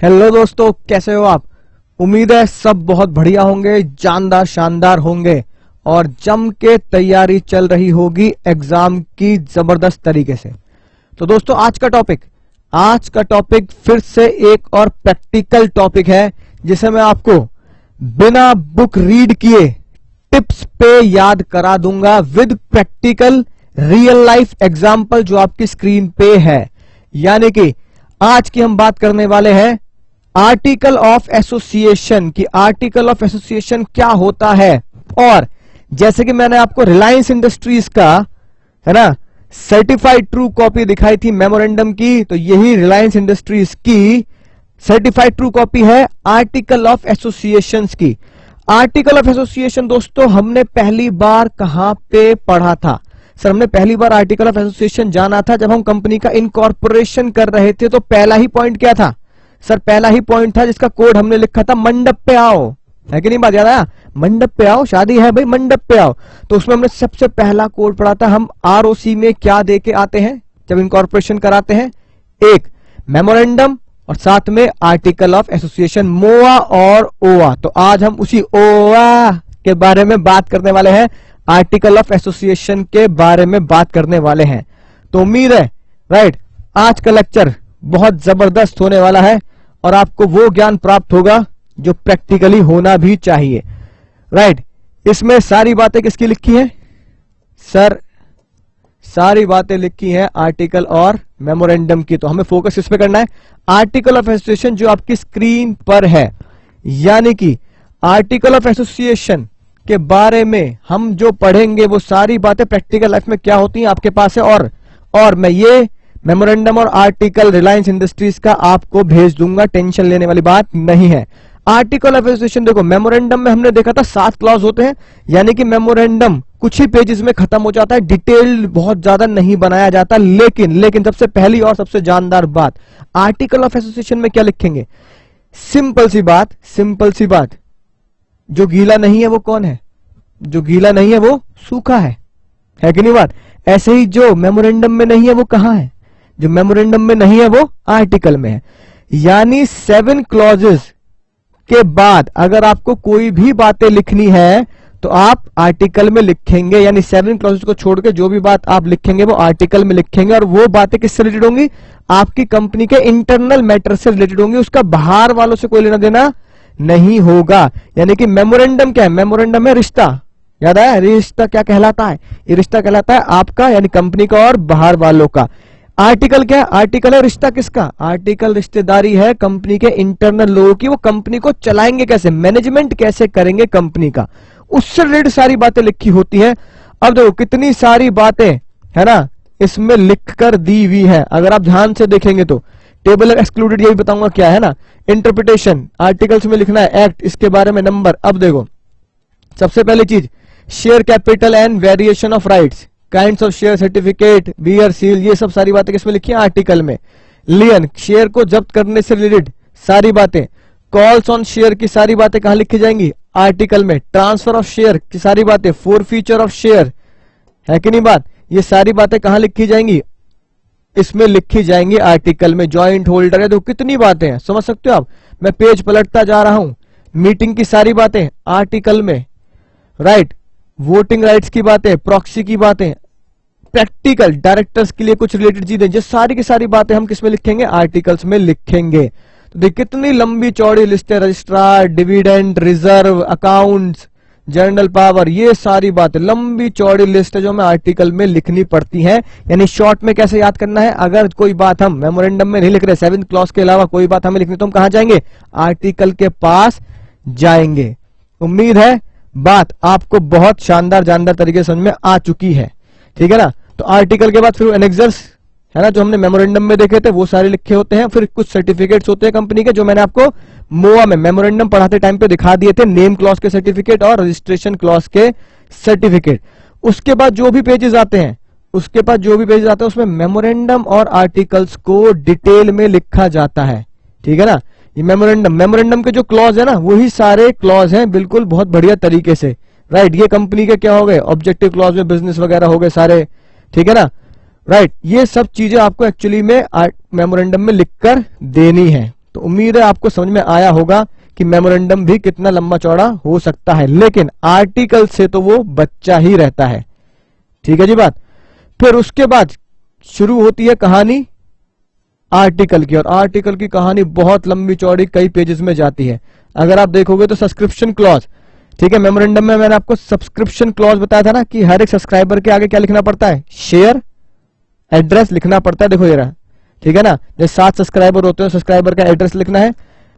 Hello दोस्तों, कैसे हो आप। उम्मीद है सब बहुत बढ़िया होंगे, जानदार शानदार होंगे और जम के तैयारी चल रही होगी एग्जाम की जबरदस्त तरीके से। तो दोस्तों आज का टॉपिक फिर से एक और प्रैक्टिकल टॉपिक है जिसे मैं आपको बिना बुक रीड किए टिप्स पे याद करा दूंगा with practical real life example जो आपकी स्क्रीन पे है। यानी कि आज की हम बात करने वाले हैं आर्टिकल ऑफ एसोसिएशन की। आर्टिकल ऑफ एसोसिएशन क्या होता है, और जैसे कि मैंने आपको रिलायंस इंडस्ट्रीज का है ना सर्टिफाइड ट्रू कॉपी दिखाई थी मेमोरेंडम की, तो यही रिलायंस इंडस्ट्रीज की सर्टिफाइड ट्रू कॉपी है आर्टिकल ऑफ एसोसिएशन की। आर्टिकल ऑफ एसोसिएशन दोस्तों हमने पहली बार कहां पे पढ़ा था? सर हमने पहली बार आर्टिकल ऑफ एसोसिएशन जाना था जब हम कंपनी का इनकॉर्पोरेशन कर रहे थे। तो पहला ही पॉइंट क्या था सर? पहला ही पॉइंट था जिसका कोड हमने लिखा था मंडप पे आओ, है कि नहीं? बात याद आया? मंडप पे आओ, शादी है भाई मंडप पे आओ। तो उसमें हमने सबसे पहला कोड पढ़ा था। हम आरओसी में क्या दे के आते हैं जब इनकॉर्पोरेशन कराते हैं? एक मेमोरेंडम और साथ में आर्टिकल ऑफ एसोसिएशन, मोआ और ओआ। तो आज हम उसी ओआ के बारे में बात करने वाले हैं, आर्टिकल ऑफ एसोसिएशन के बारे में बात करने वाले हैं। तो उम्मीद है राइट आज का लेक्चर बहुत जबरदस्त होने वाला है और आपको वो ज्ञान प्राप्त होगा जो प्रैक्टिकली होना भी चाहिए। राइट इसमें सारी बातें किसकी लिखी हैं सर? सारी बातें लिखी हैं आर्टिकल और मेमोरेंडम की। तो हमें फोकस इस पे करना है आर्टिकल ऑफ एसोसिएशन जो आपकी स्क्रीन पर है। यानी कि आर्टिकल ऑफ एसोसिएशन के बारे में हम जो पढ़ेंगे वो सारी बातें प्रैक्टिकल लाइफ में क्या होती हैं आपके पास है। और मैं ये मेमोरेंडम और आर्टिकल रिलायंस इंडस्ट्रीज का आपको भेज दूंगा, टेंशन लेने वाली बात नहीं है। आर्टिकल ऑफ एसोसिएशन देखो, मेमोरेंडम में हमने देखा था 7 क्लॉज होते हैं, यानी कि मेमोरेंडम कुछ ही पेजेस में खत्म हो जाता है, डिटेल बहुत ज्यादा नहीं बनाया जाता। लेकिन सबसे पहली और सबसे जानदार बात, आर्टिकल ऑफ एसोसिएशन में क्या लिखेंगे? सिंपल सी बात, जो गीला नहीं है वो कौन है? जो गीला नहीं है वो सूखा है कि नहीं बात? ऐसे ही जो मेमोरेंडम में नहीं है वो कहां है? जो मेमोरेंडम में नहीं है वो आर्टिकल में है। यानी 7 क्लॉजेस के बाद अगर आपको कोई भी बातें लिखनी है तो आप आर्टिकल में लिखेंगे। यानी 7 क्लॉजेस को छोड़ के जो भी बात आप लिखेंगे वो आर्टिकल में लिखेंगे, और वो बातें किससे रिलेटेड होंगी? आपकी कंपनी के इंटरनल मैटर से रिलेटेड होंगी, उसका बाहर वालों से कोई लेना देना नहीं होगा। यानी कि मेमोरेंडम क्या है? मेमोरेंडम है रिश्ता, याद आया? रिश्ता क्या कहलाता है? ये रिश्ता कहलाता है आपका यानी कंपनी का और बाहर वालों का। आर्टिकल क्या है? आर्टिकल है रिश्ता किसका? आर्टिकल रिश्तेदारी है कंपनी के इंटरनल लोगों की। वो कंपनी को चलाएंगे कैसे, मैनेजमेंट कैसे करेंगे कंपनी का, उससे रिलेटेड सारी बातें लिखी होती है। अब देखो कितनी सारी बातें है ना इसमें लिखकर दी हुई है। अगर आप ध्यान से देखेंगे तो टेबल एक्सक्लूडेड यही बताऊंगा क्या है ना। इंटरप्रिटेशन आर्टिकल्स में लिखना है, एक्ट इसके बारे में, नंबर। अब देखो सबसे पहली चीज share capital and variation of rights, kinds of share, certificate, bear seal, ये सब सारी बातें किसमें लिखी है? आर्टिकल में। लियन शेयर को जब्त करने से रिलेटेड सारी बातें। कॉल्स ऑन शेयर की सारी बातें कहां लिखी जाएंगी? आर्टिकल में। ट्रांसफर ऑफ शेयर की सारी बातें, फॉरफीचर ऑफ शेयर, है कि नहीं बात? ये सारी बातें कहां लिखी जाएंगी? इसमें लिखी जाएंगी आर्टिकल में। ज्वाइंट होल्डर है तो कितनी बातें हैं समझ सकते हो आप। मैं पेज पलटता जा रहा हूं। मीटिंग की सारी बातें आर्टिकल में, राइट। वोटिंग राइट्स की बातें, प्रॉक्सी की बातें, प्रैक्टिकल डायरेक्टर्स के लिए कुछ रिलेटेड चीजें, जो सारी की सारी बातें हम किसमें लिखेंगे? आर्टिकल्स में लिखेंगे। तो देख कितनी लंबी चौड़ी लिस्ट है, registrar, dividend, reserve, accounts, general power, ये सारी बातें लंबी चौड़ी लिस्ट है जो हमें आर्टिकल में लिखनी पड़ती है। यानी शॉर्ट में कैसे याद करना है? अगर कोई बात हम मेमोरेंडम में नहीं लिख रहे, 7 क्लॉज के अलावा कोई बात हमें लिखनी, तो हम कहां जाएंगे? आर्टिकल के पास जाएंगे। उम्मीद है बात आपको बहुत शानदार जानदार तरीके से समझ में आ चुकी है, ठीक है ना। तो आर्टिकल के बाद फिर एनेक्सर्स है ना जो हमने मेमोरेंडम में देखे थे वो सारे लिखे होते हैं। फिर कुछ सर्टिफिकेट्स होते हैं कंपनी के जो मैंने आपको मोआ में मेमोरेंडम पढ़ाते टाइम पे दिखा दिए थे, नेम क्लॉज के सर्टिफिकेट और रजिस्ट्रेशन क्लॉज के सर्टिफिकेट। उसके बाद जो भी पेजेस आते हैं उसमें मेमोरेंडम और आर्टिकल्स को डिटेल में लिखा जाता है, ठीक है ना। ये मेमोरेंडम के जो क्लॉज है ना वही सारे क्लॉज हैं, बिल्कुल बहुत बढ़िया तरीके से, राइट। ये कंपनी के क्या हो गए? ऑब्जेक्टिव क्लॉज में बिजनेस वगैरह हो गए सारे, ठीक है ना, राइट। ये सब चीजें आपको एक्चुअली में मेमोरेंडम में लिखकर देनी है, तो उम्मीद है आपको समझ में आया होगा कि मेमोरेंडम भी कितना लंबा चौड़ा हो सकता है, लेकिन आर्टिकल से तो वो बच्चा ही रहता है। ठीक है जी बात। फिर उसके बाद शुरू होती है कहानी आर्टिकल की, और आर्टिकल की कहानी बहुत लंबी चौड़ी कई पेजेस में जाती है। अगर आप देखोगे तो सब्सक्रिप्शन क्लॉज, ठीक है, मेमोरेंडम में मैंने आपको सब्सक्रिप्शन क्लॉज बताया था ना कि हर एक सब्सक्राइबर के आगे क्या लिखना पड़ता है, शेयर एड्रेस लिखना पड़ता है। देखो ये रहा, ठीक है ना, जैसे 7 सब्सक्राइबर होते हैं, सब्सक्राइबर का एड्रेस लिखना है,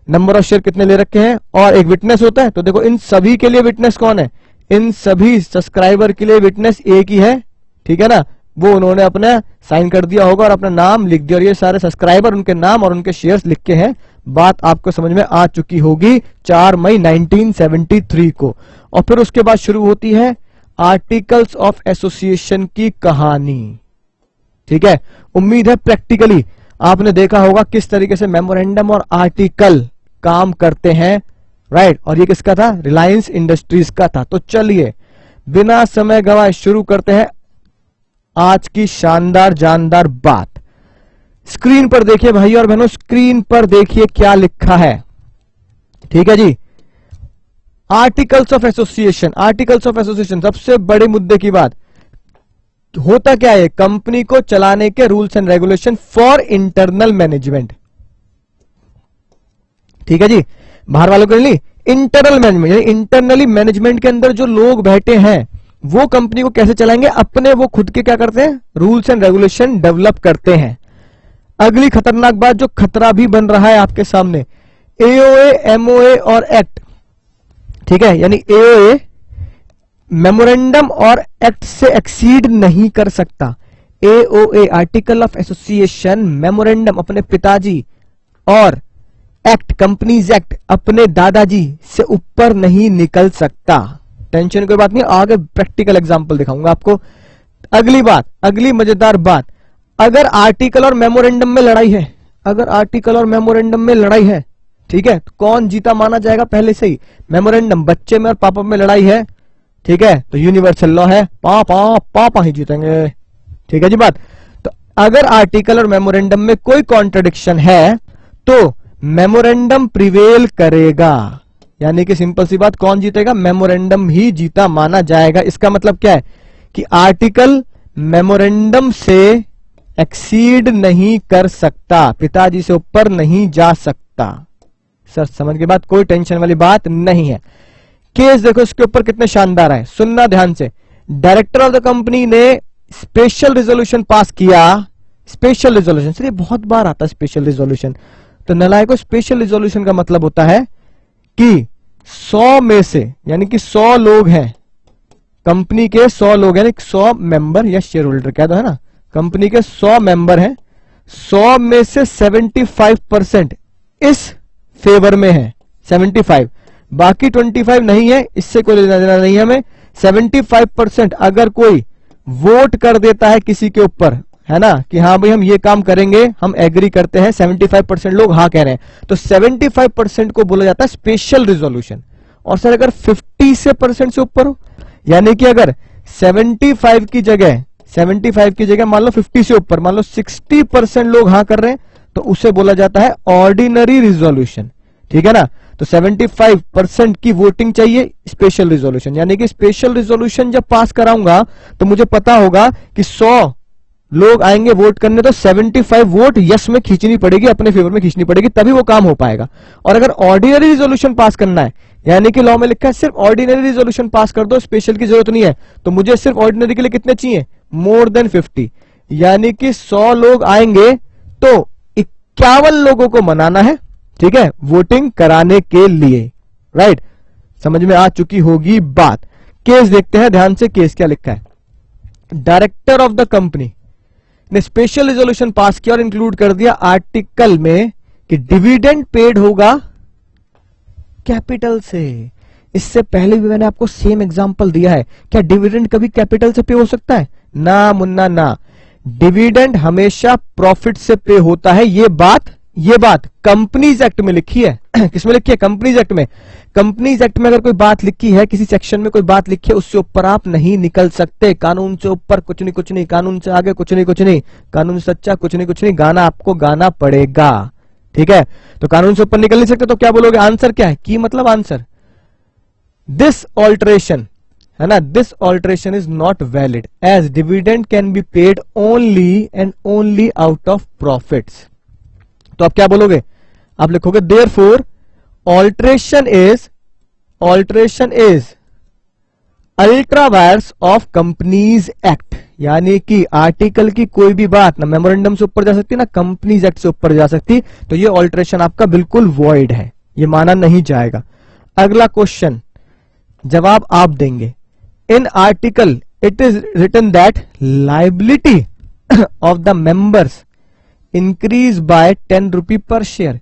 नंबर ऑफ शेयर कितने ले रखे हैं, और एक विटनेस होता है। तो देखो इन सभी के लिए विटनेस कौन है, इन सभी सब्सक्राइबर के लिए विटनेस एक ही है, ठीक है ना, वो उन्होंने अपना साइन कर दिया होगा और अपना नाम लिख दिया, और ये सारे सब्सक्राइबर उनके नाम और उनके शेयर्स लिख के हैं। बात आपको समझ में आ चुकी होगी 4 मई 1973 को। और फिर उसके बाद शुरू होती है आर्टिकल्स ऑफ एसोसिएशन की कहानी। ठीक है, उम्मीद है प्रैक्टिकली आपने देखा होगा किस तरीके से मेमोरेंडम और आर्टिकल काम करते हैं, राइट। और ये किसका था, रिलायंस इंडस्ट्रीज का था। तो चलिए बिना समय गवाए शुरू करते हैं आज की शानदार जानदार बात। स्क्रीन पर देखिए भाई और बहनों, स्क्रीन पर देखिए क्या लिखा है। ठीक है जी, articles of association. Articles of association सबसे बड़े मुद्दे की बात होता क्या है, कंपनी को चलाने के rules and regulation for internal management. ठीक है जी, बाहर वालों के लिए इंटरनल मैनेजमेंट, यानी इंटरनली मैनेजमेंट के अंदर जो लोग बैठे हैं वो कंपनी को कैसे चलाएंगे, अपने वो खुद के क्या करते हैं, रूल्स एंड रेगुलेशन डेवलप करते हैं। अगली खतरनाक बात जो खतरा भी बन रहा है आपके सामने, एओए, एमओए और एक्ट। ठीक है, यानी एओए मेमोरेंडम और एक्ट से एक्सीड नहीं कर सकता। AOA article of association, memorandum अपने पिताजी, और एक्ट कंपनीज एक्ट अपने दादाजी से ऊपर नहीं निकल सकता। टेंशन कोई बात नहीं, आगे प्रैक्टिकल एग्जांपल दिखाऊंगा आपको। अगली बात, अगली मजेदार बात, अगर आर्टिकल और मेमोरेंडम में लड़ाई है, अगर आर्टिकल और मेमोरेंडम में लड़ाई है, ठीक है, तो कौन जीता माना जाएगा पहले से ही, मेमोरेंडम। बच्चे में और पापा में लड़ाई है, ठीक है, तो यूनिवर्सल लॉ है, पापा पापा ही जीतेंगे। ठीक है जी बात। तो अगर आर्टिकल और मेमोरेंडम में कोई कॉन्ट्रडिक्शन है तो मेमोरेंडम प्रिवेल करेगा, यानी कि सिंपल सी बात, कौन जीतेगा, मेमोरेंडम ही जीता माना जाएगा। इसका मतलब क्या है कि आर्टिकल मेमोरेंडम से एक्सीड नहीं कर सकता, पिताजी से ऊपर नहीं जा सकता। सर समझ के बाद कोई टेंशन वाली बात नहीं है। केस देखो इसके ऊपर कितने शानदार है, सुनना ध्यान से। डायरेक्टर ऑफ द कंपनी ने स्पेशल रिजोल्यूशन पास किया। स्पेशल रिजोल्यूशन, सर ये बहुत बार आता है स्पेशल रिजोल्यूशन, तो नलायकों स्पेशल रिजोल्यूशन का मतलब होता है कि 100 में से, यानी कि 100 लोग हैं कंपनी के, 100 लोग हैं, 100 मेंबर या शेयर होल्डर कह दो, है ना, कंपनी के 100 मेंबर हैं, 100 में से 75% इस फेवर में है, 75, बाकी 25 नहीं है, इससे कोई लेना देना नहीं है हमें। 75% अगर कोई वोट कर देता है किसी के ऊपर, है ना, कि हाँ भाई हम ये काम करेंगे, हम एग्री करते हैं, 75% लोग हाँ कह रहे हैं, तो 75% को बोला जाता है स्पेशल रिजोल्यूशन। और सर अगर 50 से परसेंट से ऊपर हो, यानी कि अगर 75 की जगह मान लो 50 से ऊपर, मान लो 60% लोग हाँ कर रहे हैं, तो उसे बोला जाता है ऑर्डिनरी रिजोल्यूशन। ठीक है ना, तो 75% की वोटिंग चाहिए, स्पेशल रिजोल्यूशन। यानी कि स्पेशल रिजोल्यूशन जब पास कराऊंगा तो मुझे पता होगा कि 100 लोग आएंगे वोट करने, तो 75 वोट यस में खींचनी पड़ेगी, अपने फेवर में खींचनी पड़ेगी, तभी वो काम हो पाएगा। और अगर ऑर्डिनरी रिजोल्यूशन पास करना है, यानी कि लॉ में लिखा है सिर्फ ऑर्डिनरी रिजोल्यूशन पास कर दो, स्पेशल की जरूरत नहीं है, तो मुझे सिर्फ ऑर्डिनरी के लिए कितने चाहिए, मोर देन 50, यानी कि 100 लोग आएंगे तो 51 लोगों को मनाना है, ठीक है, वोटिंग कराने के लिए। राइट, समझ में आ चुकी होगी बात। केस देखते हैं ध्यान से, केस क्या लिखा है। डायरेक्टर ऑफ द कंपनी ने स्पेशल रिजोल्यूशन पास किया और इंक्लूड कर दिया आर्टिकल में कि डिविडेंड पेड होगा कैपिटल से। इससे पहले भी मैंने आपको सेम एग्जांपल दिया है, क्या डिविडेंड कभी कैपिटल से पे हो सकता है, ना मुन्ना ना, डिविडेंड हमेशा प्रॉफिट से पे होता है। ये बात कंपनीज एक्ट में लिखी है। किसमें लिखी है, कंपनीज एक्ट में। कंपनीज एक्ट में अगर कोई बात लिखी है, किसी सेक्शन में कोई बात लिखी है, उससे ऊपर आप नहीं निकल सकते। कानून से ऊपर कुछ नहीं, कानून से आगे कुछ नहीं, कानून सच्चा कुछ नहीं, गाना आपको गाना पड़ेगा। ठीक है, तो कानून से ऊपर निकल नहीं सकते, तो क्या बोलोगे? आंसर क्या है? की मतलब आंसर, दिस ऑल्टरेशन, है ना, this alteration is not valid as dividend can be paid only and only out of profits. तो आप क्या बोलोगे? आप लिखोगे therefore alteration is ultra vires of companies act, यानी कि आर्टिकल की कोई भी बात ना मेमोरेंडम से ऊपर जा सकती ना कंपनीज एक्ट से ऊपर जा सकती, तो ये ऑल्टरेशन आपका बिल्कुल वॉइड है, ये माना नहीं जाएगा। अगला क्वेश्चन जवाब आप देंगे। In article it is written that liability of the members increase by 10 rupee per share,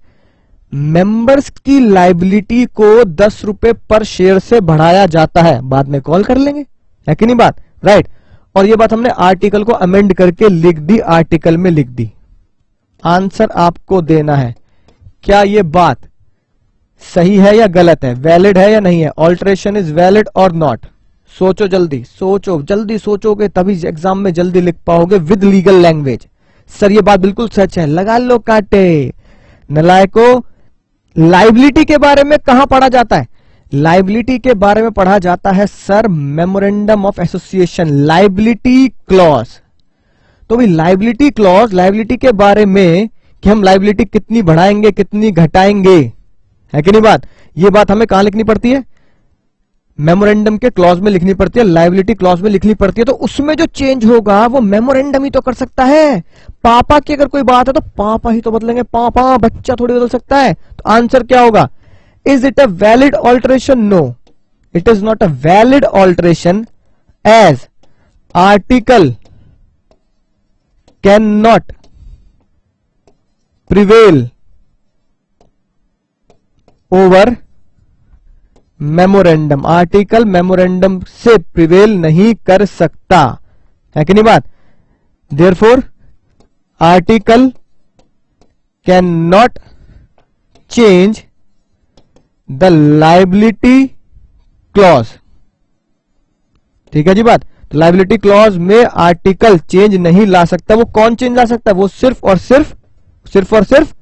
members की लाइबिलिटी को 10 रुपए पर शेयर से बढ़ाया जाता है, बाद में कॉल कर लेंगे, है कि नहीं बात, राइट। और ये बात हमने आर्टिकल को अमेंड करके लिख दी, आर्टिकल में लिख दी। आंसर आपको देना है, क्या ये बात सही है या गलत है, वैलिड है या नहीं है, ऑल्टरेशन इज वैलिड और नॉट। सोचो जल्दी, सोचो जल्दी, सोचोगे तभी एग्जाम में जल्दी लिख पाओगे विद लीगल लैंग्वेज। सर ये बात बिल्कुल सच है, लगा लो कांटे। नलायकों, लाइबिलिटी के बारे में कहां पढ़ा जाता है? लाइबिलिटी के बारे में पढ़ा जाता है sir memorandum of association, liability clause. तो भाई लाइबिलिटी क्लॉज, लाइबिलिटी के बारे में कि हम लाइबिलिटी कितनी बढ़ाएंगे कितनी घटाएंगे, है कि नहीं बात, ये बात हमें कहां लिखनी पड़ती है? मेमोरेंडम के क्लॉज में लिखनी पड़ती है, लाइबिलिटी क्लॉज में लिखनी पड़ती है। तो उसमें जो चेंज होगा वो मेमोरेंडम ही तो कर सकता है। पापा की अगर कोई बात है तो पापा ही तो बदलेंगे, पापा, बच्चा थोड़ी बदल सकता है। तो आंसर क्या होगा? Is it a valid alteration? No, it is not a valid alteration as article can not prevail over memorandum, article memorandum से प्रिवेल नहीं कर सकता, है कि नहीं बात। Therefore article can not change the liability clause, ठीक है जी बात। तो लाइबिलिटी क्लॉज में आर्टिकल चेंज नहीं ला सकता। वो कौन चेंज ला सकता है? वो सिर्फ और सिर्फ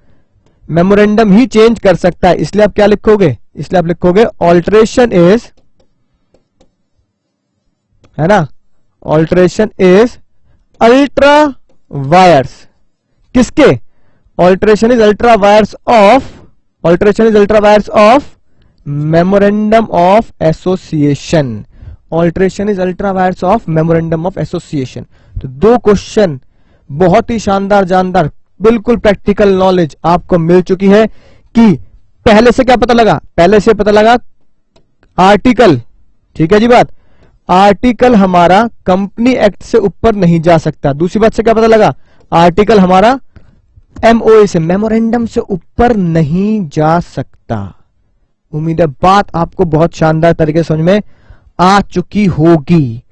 मेमोरेंडम ही चेंज कर सकता है। इसलिए आप क्या लिखोगे? इसलिए आप लिखोगे ऑल्टरेशन इज, है ना, ऑल्टरेशन इज अल्ट्रा वायर्स, किसके? Alteration is ultra vires of, alteration is ultra vires of memorandum of association, alteration is ultra vires of memorandum of association. तो दो क्वेश्चन बहुत ही शानदार जानदार, बिल्कुल प्रैक्टिकल नॉलेज आपको मिल चुकी है कि पहले से क्या पता लगा? पहले से पता लगा आर्टिकल, ठीक है जी बात, आर्टिकल हमारा कंपनी एक्ट से ऊपर नहीं जा सकता। दूसरी बात से क्या पता लगा? आर्टिकल हमारा एमओए से, मेमोरेंडम से ऊपर नहीं जा सकता। उम्मीद है बात आपको बहुत शानदार तरीके से समझ में आ चुकी होगी।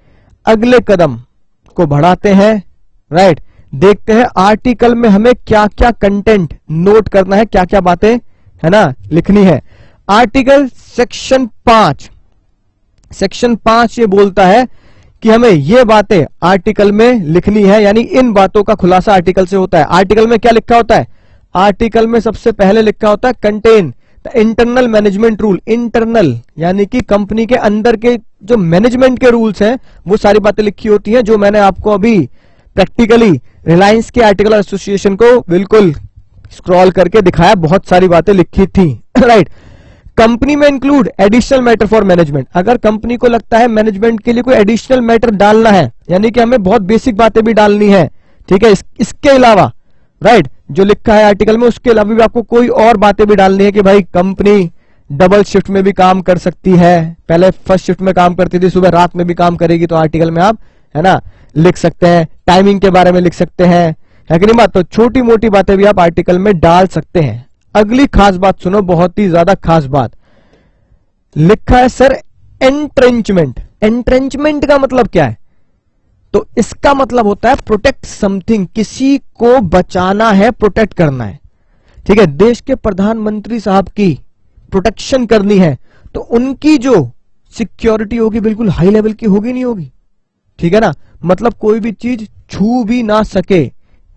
अगले कदम को बढ़ाते हैं, राइट। देखते हैं आर्टिकल में हमें क्या क्या कंटेंट नोट करना है, क्या क्या बातें, है ना, लिखनी है। आर्टिकल सेक्शन 5, सेक्शन 5 ये बोलता है कि हमें ये बातें आर्टिकल में लिखनी है, यानी इन बातों का खुलासा आर्टिकल से होता है। आर्टिकल में क्या लिखा होता है? आर्टिकल में सबसे पहले लिखा होता है contain the internal management rule. Internal यानी कि कंपनी के अंदर के जो मैनेजमेंट के रूल्स हैं वो सारी बातें लिखी होती हैं, जो मैंने आपको अभी प्रैक्टिकली रिलायंस के आर्टिकल एसोसिएशन को बिल्कुल स्क्रॉल करके दिखाया, बहुत सारी बातें लिखी थी, राइट। कंपनी में include additional matter for management. अगर कंपनी को लगता है मैनेजमेंट के लिए कोई एडिशनल मैटर डालना है, यानी कि हमें बहुत बेसिक बातें भी डालनी है, ठीक है, इसके अलावा, राइट, जो लिखा है आर्टिकल में उसके अलावा भी आपको कोई और बातें भी डालनी है कि भाई कंपनी डबल शिफ्ट में भी काम कर सकती है। पहले फर्स्ट शिफ्ट में काम करती थी, सुबह रात में भी काम करेगी, तो आर्टिकल में आप, है ना, लिख सकते हैं। टाइमिंग के बारे में लिख सकते हैं, है कि नहीं बात। तो छोटी मोटी बातें भी आप आर्टिकल में डाल सकते हैं। अगली खास बात सुनो, बहुत ही ज्यादा खास बात लिखा है सर, एंट्रेंचमेंट। एंट्रेंचमेंट का मतलब क्या है? तो इसका मतलब होता है प्रोटेक्ट समथिंग, किसी को बचाना है, प्रोटेक्ट करना है, ठीक है। देश के प्रधानमंत्री साहब की प्रोटेक्शन करनी है, तो उनकी जो सिक्योरिटी होगी बिल्कुल हाई लेवल की होगी, नहीं होगी, ठीक है ना। मतलब कोई भी चीज छू भी ना सके,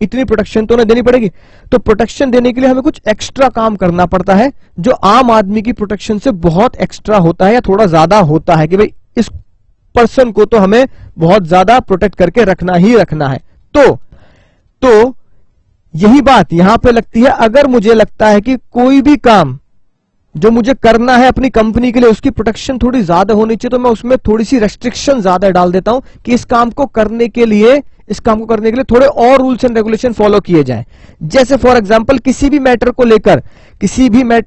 इतनी प्रोटेक्शन तो उन्हें देनी पड़ेगी। तो प्रोटेक्शन देने के लिए हमें कुछ एक्स्ट्रा काम करना पड़ता है जो आम आदमी की प्रोटेक्शन से बहुत एक्स्ट्रा होता है या थोड़ा ज्यादा होता है कि भाई इस पर्सन को तो हमें बहुत ज्यादा प्रोटेक्ट करके रखना ही रखना है। तो यही बात यहां पे लगती है। अगर मुझे लगता है कि कोई भी काम जो मुझे करना है अपनी कंपनी के लिए उसकी प्रोटेक्शन थोड़ी ज्यादा होनी चाहिए, तो मैं उसमें थोड़ी सी रेस्ट्रिक्शन ज्यादा डाल देता हूं कि इस काम को करने के लिए थोड़े और रूल्स एंड रेगुलेशन फॉलो किए जाएं। जैसे फॉर एग्जांपल किसी भी मैटर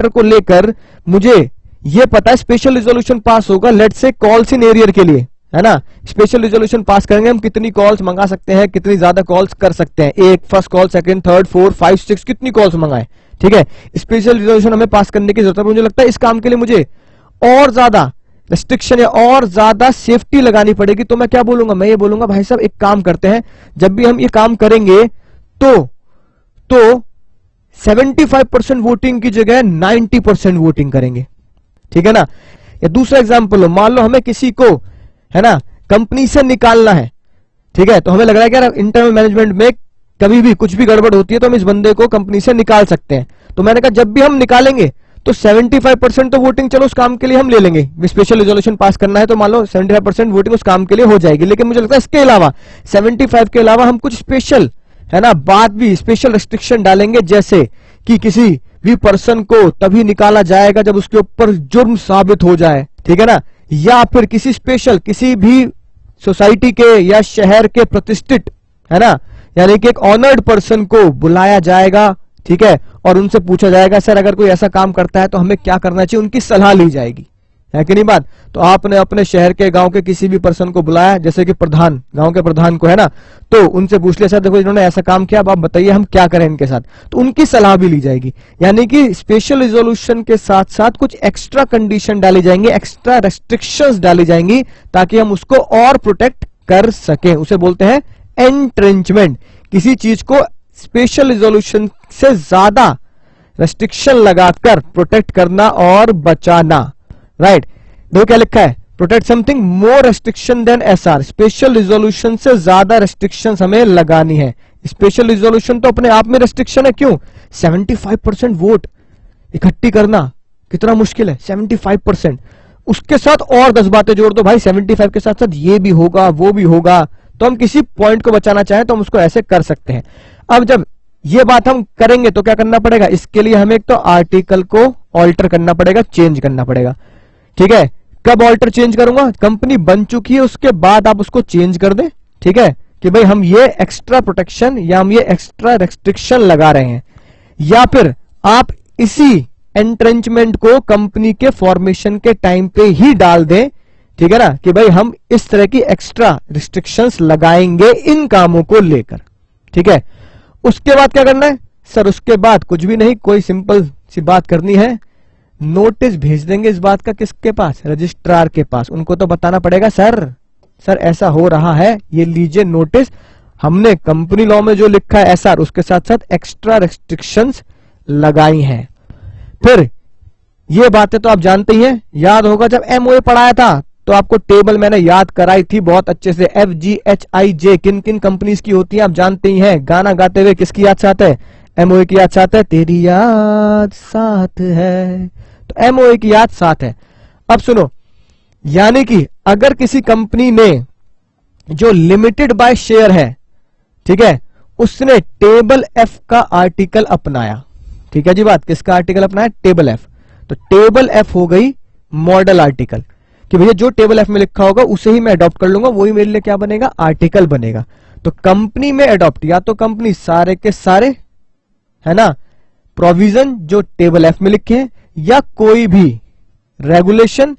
को लेकर मुझे यह पता है स्पेशल रिजोल्यूशन पास होगा, let's say calls in arrear के लिए, है ना। स्पेशल रिजोल्यूशन पास करेंगे, हम कितनी कॉल्स मंगा सकते हैं, कितनी ज्यादा कॉल्स कर सकते हैं, एक first call, second, third, fourth, 5, 6 कितनी कॉल्स मंगाए, ठीक है। स्पेशल रिजोल्यूशन हमें पास करने की जरूरत है। मुझे लगता है इस काम के लिए मुझे और ज्यादा रेस्ट्रिक्शन या और ज्यादा सेफ्टी लगानी पड़ेगी। तो मैं क्या बोलूंगा, मैं ये बोलूंगा भाई साहब एक काम करते हैं, जब भी हम ये काम करेंगे तो 75% वोटिंग की जगह 90% वोटिंग करेंगे, ठीक है ना। या दूसरा एग्जांपल लो, मान लो हमें किसी को, है ना, कंपनी से निकालना है, ठीक है। तो हमें लग रहा है कि यार इंटरनल मैनेजमेंट में कभी भी कुछ भी गड़बड़ होती है तो हम इस बंदे को कंपनी से निकाल सकते हैं। तो मैंने कहा जब भी हम निकालेंगे तो 75% तो वोटिंग चलो उस काम के लिए हम ले लेंगे। स्पेशल रिजोल्यूशन पास करना है तो मान लो 75% वोटिंग उस काम के लिए हो जाएगी। लेकिन मुझे लगता है इसके अलावा 75 के अलावा हम कुछ स्पेशल, है ना, बात भी स्पेशल रेस्ट्रिक्शन डालेंगे, जैसे कि किसी भी पर्सन को तभी निकाला जाएगा जब उसके ऊपर जुर्म साबित हो जाए, ठीक है ना। या फिर किसी भी सोसाइटी के या शहर के प्रतिष्ठित, है ना, यानी कि एक ऑनर्ड पर्सन को बुलाया जाएगा, ठीक है, और उनसे पूछा जाएगा सर अगर कोई ऐसा काम करता है तो हमें क्या करना चाहिए, उनकी सलाह ली जाएगी, है कि नहीं बात। तो आपने अपने शहर के गांव के किसी भी पर्सन को बुलाया, जैसे कि प्रधान, गांव के प्रधान को, है ना, तो उनसे पूछ लिया सर देखो इन्होंने ऐसा काम किया, अब आप बताइए हम क्या करें इनके साथ, तो उनकी सलाह भी ली जाएगी। यानी कि स्पेशल रिजोल्यूशन के साथ साथ कुछ एक्स्ट्रा कंडीशन डाली जाएंगी, एक्स्ट्रा रेस्ट्रिक्शंस डाली जाएंगी ताकि हम उसको और प्रोटेक्ट कर सकें। उसे बोलते हैं एंट्रेंचमेंट। किसी चीज को स्पेशल रिजोल्यूशन से ज्यादा रेस्ट्रिक्शन लगाकर प्रोटेक्ट करना और बचाना, राइट। देखो क्या लिखा है, protect something more restriction than SR. Special resolution से ज्यादा रेस्ट्रिक्शंस हमें लगानी है। स्पेशल रिजोल्यूशन तो अपने आप में रेस्ट्रिक्शन है, क्यों, 75% वोट इकट्ठी करना कितना मुश्किल है, 75%। उसके साथ और 10 बातें जोड़ दो भाई, 75 के साथ साथ ये भी होगा वो भी होगा। तो हम किसी पॉइंट को बचाना चाहें तो हम उसको ऐसे कर सकते हैं। अब जब ये बात हम करेंगे तो क्या करना पड़ेगा, इसके लिए हमें एक तो आर्टिकल को ऑल्टर करना पड़ेगा, चेंज करना पड़ेगा, ठीक है। कब ऑल्टर चेंज करूंगा, कंपनी बन चुकी है उसके बाद आप उसको चेंज कर दें, ठीक है, कि भाई हम ये एक्स्ट्रा प्रोटेक्शन या हम ये एक्स्ट्रा रेस्ट्रिक्शन लगा रहे हैं। या फिर आप इसी एंट्रेंचमेंट को कंपनी के फॉर्मेशन के टाइम पे ही डाल दें, ठीक है ना, कि भाई हम इस तरह की एक्स्ट्रा रिस्ट्रिक्शंस लगाएंगे इन कामों को लेकर, ठीक है। उसके बाद क्या करना है सर, उसके बाद कुछ भी नहीं, कोई सिंपल सी बात करनी है, नोटिस भेज देंगे इस बात का, किसके पास, रजिस्ट्रार के पास। उनको तो बताना पड़ेगा सर ऐसा हो रहा है, ये लीजिए नोटिस, हमने कंपनी लॉ में जो लिखा है एसआर उसके साथ साथ एक्स्ट्रा रेस्ट्रिक्शंस लगाई हैं। फिर ये बातें तो आप जानते ही हैं, याद होगा जब एमओए पढ़ाया था तो आपको टेबल मैंने याद कराई थी बहुत अच्छे से, FGHIJ किन किन कंपनीज की होती है आप जानते ही हैं। गाना गाते हुए किसकी याद से आता है, एमओए की याद से आता है, तेरी याद साथ है, तो एमओए की याद साथ है। अब सुनो, यानी कि अगर किसी कंपनी ने जो लिमिटेड बाय शेयर है, ठीक है, उसने टेबल एफ का आर्टिकल अपनाया, ठीक है जी बात, किसका आर्टिकल अपनाया, टेबल एफ। तो टेबल एफ हो गई मॉडल आर्टिकल, कि भैया जो टेबल एफ में लिखा होगा उसे ही मैं अडॉप्ट कर लूंगा, वही मेरे लिए क्या बनेगा, आर्टिकल बनेगा। तो कंपनी में अडॉप्ट, या तो कंपनी सारे के सारे, है ना, प्रोविजन जो टेबल एफ में लिखे हैं, या कोई भी रेगुलेशन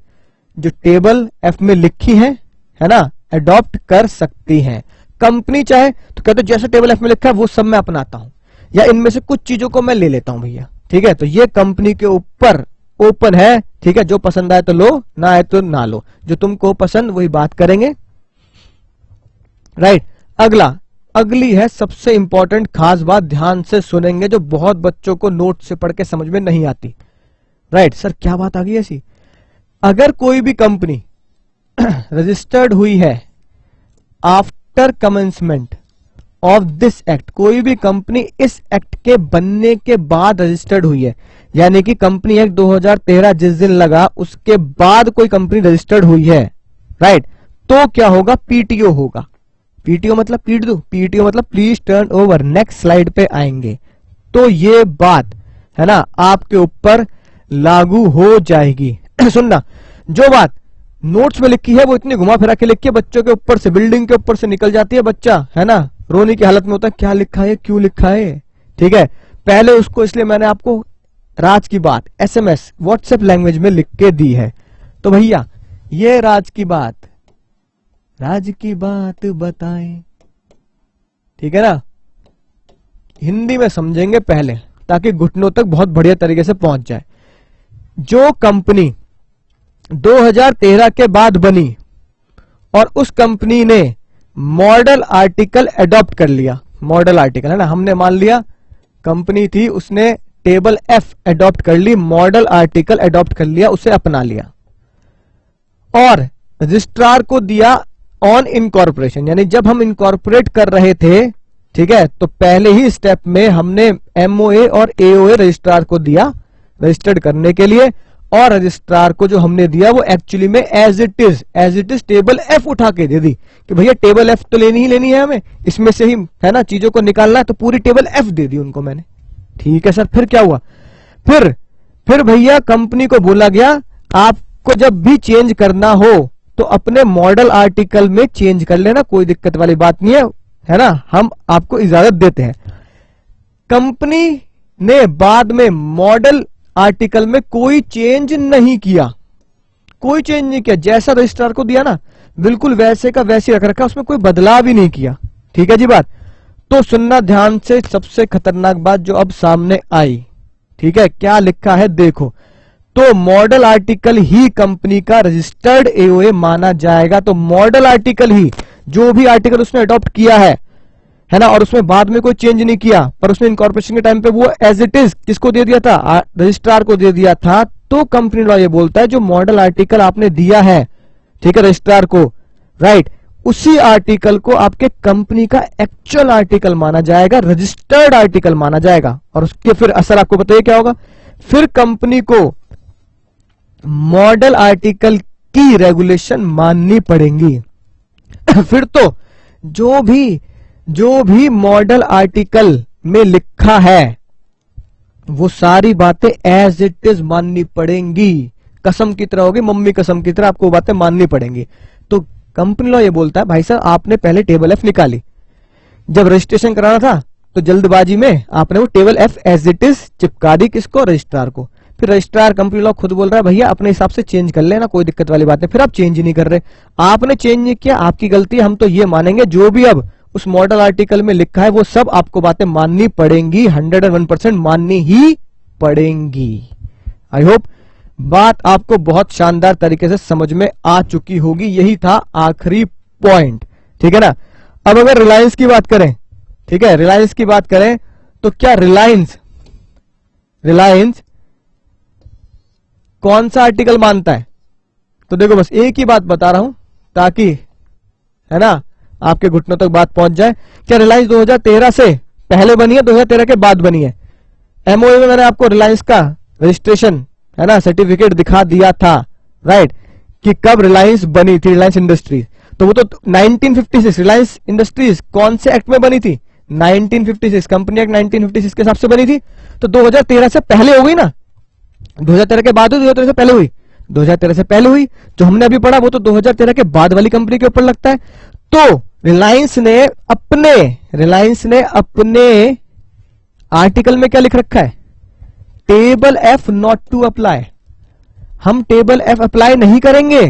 जो टेबल एफ में लिखी है ना, अडॉप्ट कर सकती हैं। कंपनी चाहे तो कहते जैसे टेबल एफ में लिखा है वो सब मैं अपनाता हूं, या इनमें से कुछ चीजों को मैं ले लेता हूं भैया, ठीक है। तो ये कंपनी के ऊपर ओपन है, ठीक है, जो पसंद आए तो लो, ना आए तो ना लो, जो तुमको पसंद वही बात करेंगे, राइट। अगली है सबसे इंपॉर्टेंट खास बात, ध्यान से सुनेंगे, जो बहुत बच्चों को नोट से पढ़ के समझ में नहीं आती, राइट। सर क्या बात आ गई ऐसी, अगर कोई भी कंपनी रजिस्टर्ड हुई है after commencement of this act, कोई भी कंपनी इस एक्ट के बनने के बाद रजिस्टर्ड हुई है, यानी कि कंपनी एक्ट 2013 जिस दिन लगा उसके बाद कोई कंपनी रजिस्टर्ड हुई है, राइट, तो क्या होगा, पीटीओ होगा। पीटीओ मतलब पीटीओ मतलब please turn over, next slide पे आएंगे। तो ये बात है ना आपके ऊपर लागू हो जाएगी। सुनना, जो बात नोट्स में लिखी है वो इतनी घुमा फिरा के लिखी है, बच्चों के ऊपर से, बिल्डिंग के ऊपर से निकल जाती है, बच्चा है ना रोने की हालत में होता है, क्या लिखा है, क्यों लिखा है, ठीक है। पहले उसको, इसलिए मैंने आपको राज की बात एसएमएस व्हाट्सएप लैंग्वेज में लिख के दी है। तो भैया ये राज की बात बताएं, ठीक है ना, हिंदी में समझेंगे पहले ताकि घुटनों तक बहुत बढ़िया तरीके से पहुंच जाए। जो कंपनी 2013 के बाद बनी और उस कंपनी ने मॉडल आर्टिकल एडॉप्ट कर लिया, मॉडल आर्टिकल है ना, हमने मान लिया कंपनी थी, उसने टेबल एफ एडॉप्ट कर ली, मॉडल आर्टिकल एडॉप्ट कर लिया, उसे अपना लिया और रजिस्ट्रार को दिया ऑन इनकॉर्पोरेशन, यानी जब हम इनकॉर्पोरेट कर रहे थे, ठीक है, तो पहले ही स्टेप में हमने एमओए और एओए रजिस्ट्रार को दिया रजिस्टर्ड करने के लिए, और रजिस्ट्रार को जो हमने दिया वो एक्चुअली में as it is table F उठा के दे दी कि भैया टेबल एफ तो लेनी ही है हमें, इसमें से ही है ना चीजों को निकालना है, तो पूरी टेबल एफ दे दी उनको मैंने। ठीक है सर, फिर क्या हुआ, फिर भैया कंपनी को बोला गया आपको जब भी चेंज करना हो तो अपने मॉडल आर्टिकल में चेंज कर लेना, कोई दिक्कत वाली बात नहीं है ना, हम आपको इजाजत देते हैं। कंपनी ने बाद में मॉडल आर्टिकल में कोई चेंज नहीं किया, कोई चेंज नहीं किया, जैसा रजिस्ट्रार को दिया ना बिल्कुल वैसे का वैसे रख रखा, उसमें कोई बदलाव भी नहीं किया। ठीक है जी बात, तो सुनना ध्यान से, सबसे खतरनाक बात जो अब सामने आई, ठीक है, क्या लिखा है देखो, तो मॉडल आर्टिकल ही कंपनी का रजिस्टर्ड एओए माना जाएगा। तो मॉडल आर्टिकल ही, जो भी आर्टिकल उसने अडॉप्ट किया है ना, और उसमें बाद में कोई चेंज नहीं किया, पर उसने इनकॉर्पोरेशन के टाइम पे वो एज इट इज किसको दे दिया था, रजिस्ट्रार को दे दिया था, तो कंपनी लॉ ये बोलता है जो मॉडल आर्टिकल आपने दिया है, ठीक है, रजिस्ट्रार को, राइट, उसी आर्टिकल को आपके कंपनी का एक्चुअल आर्टिकल माना जाएगा, रजिस्टर्ड आर्टिकल माना जाएगा, और उसके फिर असर आपको बताइए क्या होगा, फिर कंपनी को मॉडल आर्टिकल की रेगुलेशन माननी पड़ेंगी। फिर तो जो भी मॉडल आर्टिकल में लिखा है वो सारी बातें एज इट इज माननी पड़ेंगी, कसम की तरह होगी, मम्मी कसम की तरह आपको वो बातें माननी पड़ेंगी। तो कंपनी लॉ ये बोलता है भाई साहब आपने पहले टेबल एफ निकाली, जब रजिस्ट्रेशन कराना था तो जल्दबाजी में आपने वो table F as it is चिपका दी, किसको, रजिस्ट्रार को। फिर रजिस्ट्रार कंपनी लॉ खुद बोल रहा है भैया अपने हिसाब से चेंज कर लेना, कोई दिक्कत वाली बात नहीं, फिर आप चेंज ही नहीं कर रहे, आपने चेंज नहीं किया, आपकी गलती, हम तो ये मानेंगे जो भी अब उस मॉडल आर्टिकल में लिखा है वो सब आपको बातें माननी पड़ेंगी, 101% माननी ही पड़ेंगी। आई होप बात आपको बहुत शानदार तरीके से समझ में आ चुकी होगी, यही था आखिरी पॉइंट, ठीक है ना। अब अगर रिलायंस की बात करें, ठीक है, रिलायंस की बात करें तो क्या रिलायंस कौन सा आर्टिकल मानता है, तो देखो बस एक ही बात बता रहा हूं ताकि है ना आपके घुटनों तक बात पहुंच जाए। क्या रिलायंस 2013 से पहले बनी है, 2013 के बाद बनी है? एमओए में मैंने आपको रिलायंस का रजिस्ट्रेशन है ना सर्टिफिकेट दिखा दिया था, राइट, कि कब रिलायंस बनी थी, रिलायंस इंडस्ट्रीज, तो वो तो 1956, रिलायंस इंडस्ट्रीज कौन से एक्ट में बनी थी, 1956, कंपनी एक्ट 1956 के हिसाब से बनी थी, तो 2013 से पहले हो गई ना, 2013 के बाद हुई, 2013 से पहले हुई, 2013 से पहले हुई, जो हमने अभी पढ़ा वो तो 2013 के बाद वाली कंपनी के ऊपर लगता है। तो रिलायंस ने अपने आर्टिकल में क्या लिख रखा है, table F not to apply, हम टेबल एफ अप्लाई नहीं करेंगे,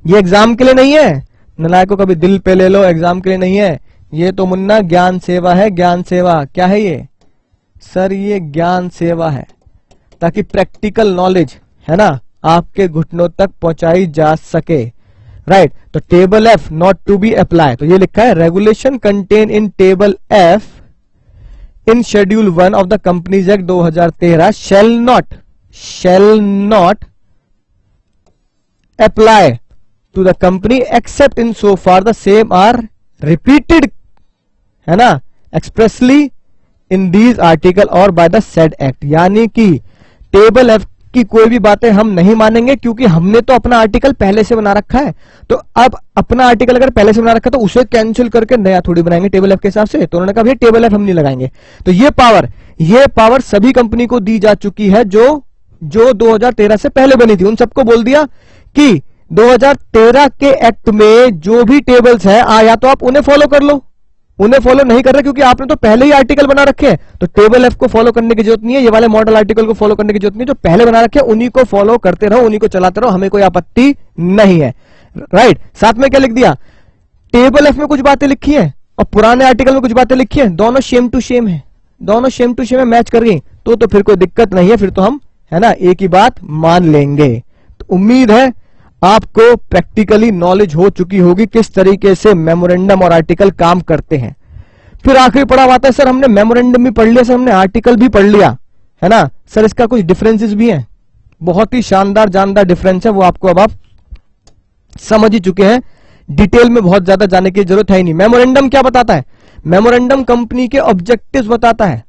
ये एग्जाम के लिए नहीं है, नलायकों कभी दिल पे ले लो, एग्जाम के लिए नहीं है, ये तो मुन्ना ज्ञान सेवा है, ज्ञान सेवा क्या है ये सर, ये ज्ञान सेवा है, ताकि प्रैक्टिकल नॉलेज है ना आपके घुटनों तक पहुंचाई जा सके, राइट। तो table F not to be apply, तो ये लिखा है regulation contain in table F in schedule 1 of the companies act 2013 shall not apply to the company except in so far the same are repeated, है ना, expressly in these article और by the said act, यानी कि table F की कोई भी बातें हम नहीं मानेंगे, क्योंकि हमने तो अपना आर्टिकल पहले से बना रखा है। तो अब अपना आर्टिकल अगर पहले से बना रखा है तो उसे कैंसिल करके नया थोड़ी बनाएंगे टेबल एफ के हिसाब से। तो उन्होंने कहा भाई टेबल एफ हम नहीं लगाएंगे। तो ये पावर सभी कंपनी को दी जा चुकी है जो 2013 से पहले बनी थी। उन सबको बोल दिया कि 2013 के एक्ट में जो भी टेबल्स है या तो आप उन्हें फॉलो कर लो, उन्हें फॉलो नहीं कर रहे क्योंकि आपने तो पहले ही आर्टिकल बना रखे हैं, तो टेबल एफ को फॉलो करने की जरूरत नहीं है, ये वाले मॉडल आर्टिकल को फॉलो करने की जरूरत नहीं है। जो पहले बना रखे हैं उन्हीं को फॉलो करते रहो, उन्हीं को चलाते रहो, हमें कोई आपत्ति नहीं है। राइट, साथ में क्या लिख दिया, टेबल एफ में कुछ बातें लिखी है और पुराने आर्टिकल में कुछ बातें लिखी है, दोनों सेम टू सेम है, दोनों सेम टू सेम है, मैच कर गई तो फिर कोई दिक्कत नहीं है, फिर तो हम है ना एक ही बात मान लेंगे। तो उम्मीद है आपको प्रैक्टिकली नॉलेज हो चुकी होगी किस तरीके से मेमोरेंडम और आर्टिकल काम करते हैं। फिर आखिरी पड़ाव आता है, सर हमने मेमोरेंडम भी पढ़ लिया, सर हमने आर्टिकल भी पढ़ लिया, है ना सर, इसका कुछ डिफरेंसेस भी हैं। बहुत ही शानदार जानदार डिफरेंस है, वो आपको अब आप समझ ही चुके हैं, डिटेल में बहुत ज्यादा जाने की जरूरत है ही नहीं। मेमोरेंडम क्या बताता है, मेमोरेंडम कंपनी के ऑब्जेक्टिव्स बताता है,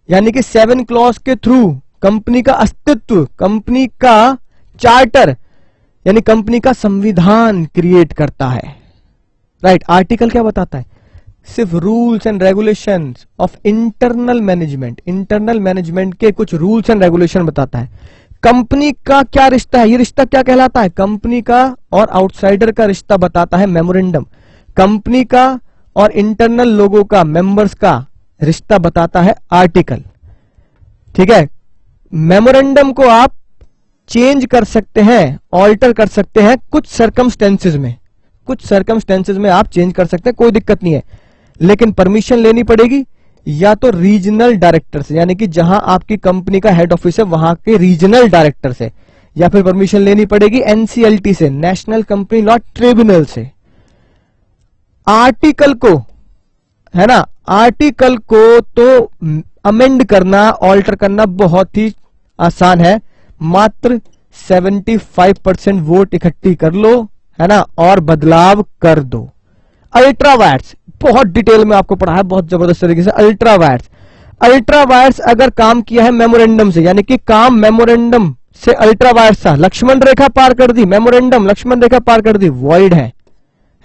यानी कि 7 क्लॉज के थ्रू कंपनी का अस्तित्व, कंपनी का चार्टर यानी कंपनी का संविधान क्रिएट करता है। राइट, आर्टिकल क्या बताता है, सिर्फ rules and regulations of internal management, internal management के कुछ रूल्स एंड रेगुलेशन बताता है। कंपनी का क्या रिश्ता है, ये रिश्ता क्या कहलाता है, कंपनी का और आउटसाइडर का रिश्ता बताता है मेमोरेंडम। कंपनी का और इंटरनल लोगों का, मेंबर्स का रिश्ता बताता है आर्टिकल। ठीक है, मेमोरेंडम को आप चेंज कर सकते हैं, ऑल्टर कर सकते हैं कुछ सर्कमस्टेंसेज में, कुछ सर्कमस्टेंसेज में आप चेंज कर सकते हैं, कोई दिक्कत नहीं है, लेकिन परमिशन लेनी पड़ेगी या तो रीजनल डायरेक्टर से, यानी कि जहां आपकी कंपनी का हेड ऑफिस है वहां के रीजनल डायरेक्टर से, या फिर परमिशन लेनी पड़ेगी एनसीएलटी से, नेशनल कंपनी लॉ ट्रिब्यूनल से। आर्टिकल को, है ना, आर्टिकल को तो अमेंड करना, ऑल्टर करना बहुत ही आसान है, मात्र 75% वोट इकट्ठी कर लो, है ना, और बदलाव कर दो। अल्ट्रावायर्स बहुत डिटेल में आपको पढ़ा है, बहुत जबरदस्त तरीके से। अल्ट्रावायर्स अगर काम किया है मेमोरेंडम से, यानी कि काम मेमोरेंडम से अल्ट्रावायर्स था, लक्ष्मण रेखा पार कर दी, मेमोरेंडम लक्ष्मण रेखा पार कर दी, वॉइड है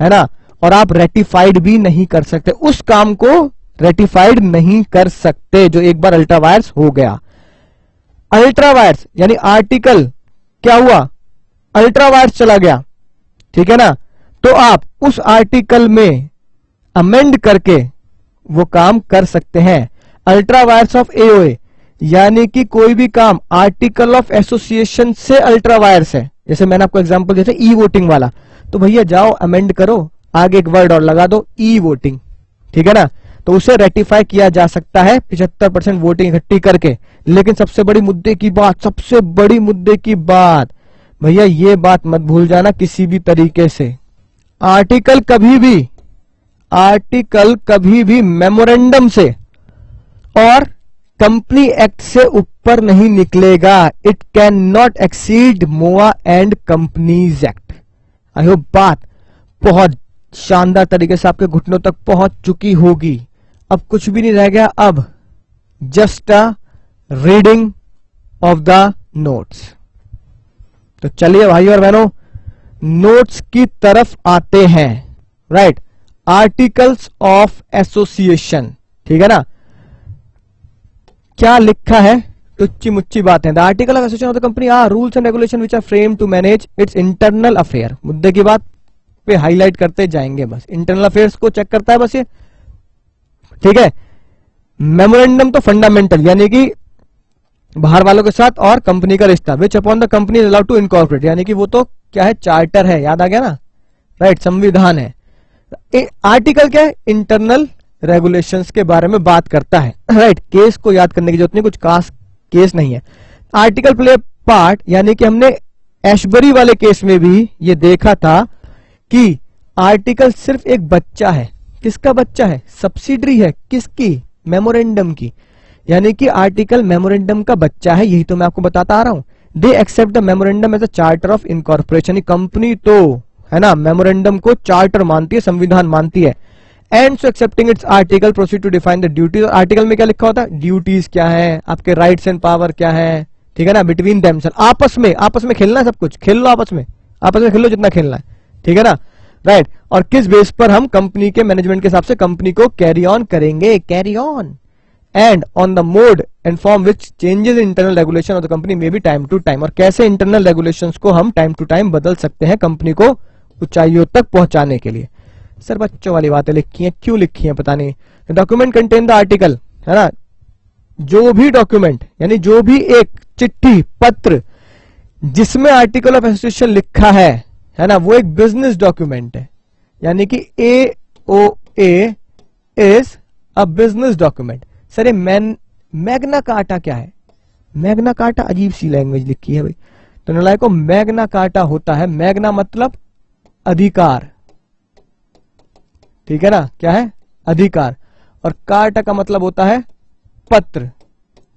ना, और आप रेटिफाइड भी नहीं कर सकते, उस काम को रेटिफाइड नहीं कर सकते जो एक बार अल्ट्रावायर्स हो गया। अल्ट्रावायर्स यानी आर्टिकल क्या हुआ, अल्ट्रावायर्स चला गया, ठीक है ना, तो आप उस आर्टिकल में अमेंड करके वो काम कर सकते हैं। अल्ट्रावायर्स ऑफ एओए यानी कि कोई भी काम आर्टिकल ऑफ एसोसिएशन से अल्ट्रावायर्स है, जैसे मैंने आपको एग्जांपल दिया था ई वोटिंग वाला, तो भैया जाओ अमेंड करो, आगे एक वर्ड और लगा दो ई वोटिंग, ठीक है ना, तो उसे रेटिफाई किया जा सकता है 75% वोटिंग इकट्ठी करके। लेकिन सबसे बड़ी मुद्दे की बात, सबसे बड़ी मुद्दे की बात, भैया ये बात मत भूल जाना किसी भी तरीके से, आर्टिकल कभी भी मेमोरेंडम से और कंपनी एक्ट से ऊपर नहीं निकलेगा। It can not exceed MOA and Companies Act. I hope बात बहुत शानदार तरीके से आपके घुटनों तक पहुंच चुकी होगी। अब कुछ भी नहीं रह गया, अब just a reading of the notes. तो चलिए भाई और बहनों नोट्स की तरफ आते हैं। राइट, आर्टिकल्स ऑफ एसोसिएशन, ठीक है ना, क्या लिखा है, टुच्ची मुच्ची बात है। The article of association of the company are rules and regulation which are frame to manage its internal affair. मुद्दे की बात पे हाईलाइट करते जाएंगे, बस इंटरनल अफेयर्स को चेक करता है बस ये, ठीक है। मेमोरेंडम तो फंडामेंटल यानी कि बाहर वालों के साथ और कंपनी का रिश्ता, which upon the company is allowed to incorporate, यानी कि वो तो क्या है, चार्टर है, याद आ गया ना, राइट, संविधान है। आर्टिकल क्या है, इंटरनल रेगुलेशंस के बारे में बात करता है। राइट, केस को याद करने की जरूरत नहीं, कुछ खास केस नहीं है। आर्टिकल प्ले पार्ट, यानी कि हमने एशबरी वाले केस में भी ये देखा था कि आर्टिकल सिर्फ एक बच्चा है। किसका बच्चा है, सब्सिडरी है, किसकी, मेमोरेंडम की, यानी कि आर्टिकल मेमोरेंडम का बच्चा है, यही तो मैं आपको बताता आ रहा हूं। They accept the memorandum as a charter of incorporation, company तो है ना मेमोरेंडम को चार्टर मानती है, संविधान मानती है। And so accepting its article proceed to define the duties. Article में क्या लिखा होता है, ड्यूटीज क्या है, आपके राइट्स एंड पावर क्या है, ठीक है ना, बिटवीन देमसेल्फ, आपस में खेलना है, सब कुछ खेल लो, आपस में खेल लो जितना खेलना है, ठीक है ना, राइट। और किस बेस पर हम कंपनी के मैनेजमेंट के हिसाब से कंपनी को कैरी ऑन करेंगे, carry on, and on the mode and form which changes internal regulation of the company में भी टाइम टू टाइम, और कैसे इंटरनल रेगुलेशंस को हम टाइम टू टाइम बदल सकते हैं कंपनी को ऊंचाइयों तक पहुंचाने के लिए। सर बच्चों वाली बातें लिखी हैं, क्यों लिखी हैं पता नहीं। डॉक्यूमेंट कंटेन द आर्टिकल, है ना, जो भी डॉक्यूमेंट यानी जो भी एक चिट्ठी पत्र जिसमें आर्टिकल ऑफ एसोसिएशन लिखा है ना, वो एक बिजनेस डॉक्यूमेंट है, यानी कि AOA is a business document. Sir ये मैग्ना कार्टा क्या है, मैग्ना कार्टा अजीब सी लैंग्वेज लिखी है भाई, तो नालायकों मैग्ना कार्टा होता है, मैग्ना मतलब अधिकार, ठीक है ना, क्या है, अधिकार, और कार्टा का मतलब होता है पत्र,